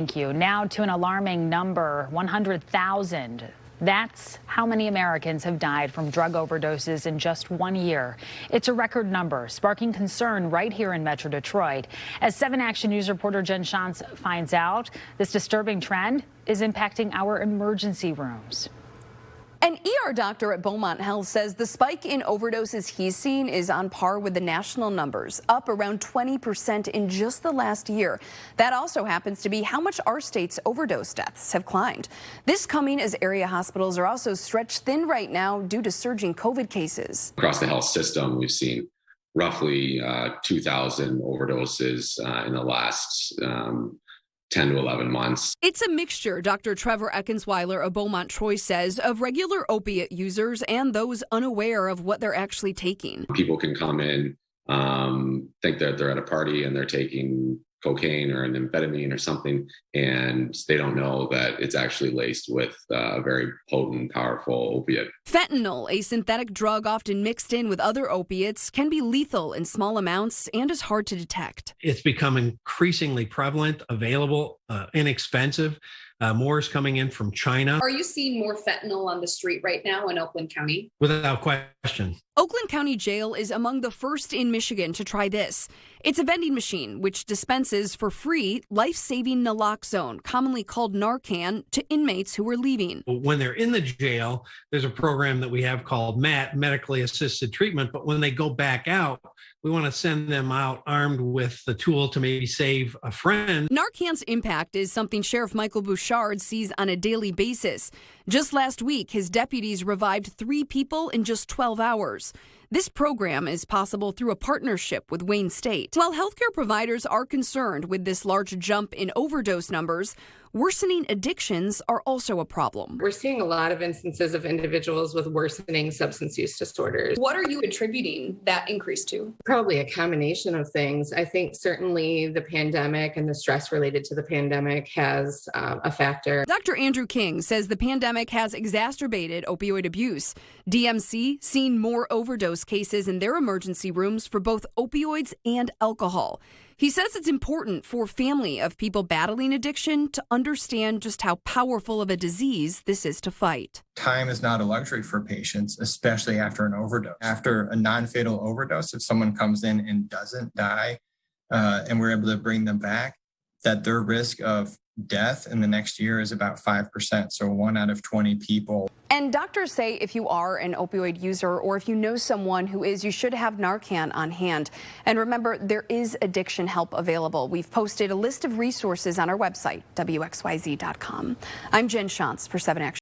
Thank you. Now to an alarming number, 100,000. That's how many Americans have died from drug overdoses in just 1 year. It's a record number, sparking concern right here in Metro Detroit. As 7 Action News reporter Jen Shantz finds out, this disturbing trend is impacting our emergency rooms. An ER doctor at Beaumont Health says the spike in overdoses he's seen is on par with the national numbers, up around 20% in just the last year. That also happens to be how much our state's overdose deaths have climbed. This coming as area hospitals are also stretched thin right now due to surging COVID cases. Across the health system, we've seen roughly 2,000 overdoses in the last 10 to 11 months. It's a mixture, Dr. Trevor Eckensweiler of Beaumont Troy says, of regular opiate users and those unaware of what they're actually taking. People can come in, think that they're at a party and they're taking cocaine or an amphetamine or something, and they don't know that it's actually laced with a very potent, powerful opiate. Fentanyl, a synthetic drug often mixed in with other opiates, can be lethal in small amounts and is hard to detect. It's become increasingly prevalent, available, inexpensive. More is coming in from China. Are you seeing more fentanyl on the street right now in Oakland County? Without question. Oakland County Jail is among the first in Michigan to try this. It's a vending machine which dispenses for free life-saving naloxone, commonly called Narcan, to inmates who are leaving. When they're in the jail, there's a program that we have called MAT, medically assisted treatment. But when they go back out, we want to send them out armed with the tool to maybe save a friend. Narcan's impact is something Sheriff Michael Bouchard sees on a daily basis. Just last week, his deputies revived 3 people in just 12 hours. This program is possible through a partnership with Wayne State. While healthcare providers are concerned with this large jump in overdose numbers, worsening addictions are also a problem. We're seeing a lot of instances of individuals with worsening substance use disorders. What are you attributing that increase to? Probably a combination of things. I think certainly the pandemic and the stress related to the pandemic has a factor. Dr. Andrew King says the pandemic has exacerbated opioid abuse. DMC seen more overdose cases in their emergency rooms for both opioids and alcohol. He says it's important for family of people battling addiction to understand just how powerful of a disease this is to fight. Time is not a luxury for patients, especially after an overdose. After a non-fatal overdose, if someone comes in and doesn't die, and we're able to bring them back, that their risk of death in the next year is about 5%, so 1 out of 20 people. And doctors say if you are an opioid user or if you know someone who is, you should have Narcan on hand. And remember, there is addiction help available. We've posted a list of resources on our website, WXYZ.com. I'm Jen Shantz for 7 Action.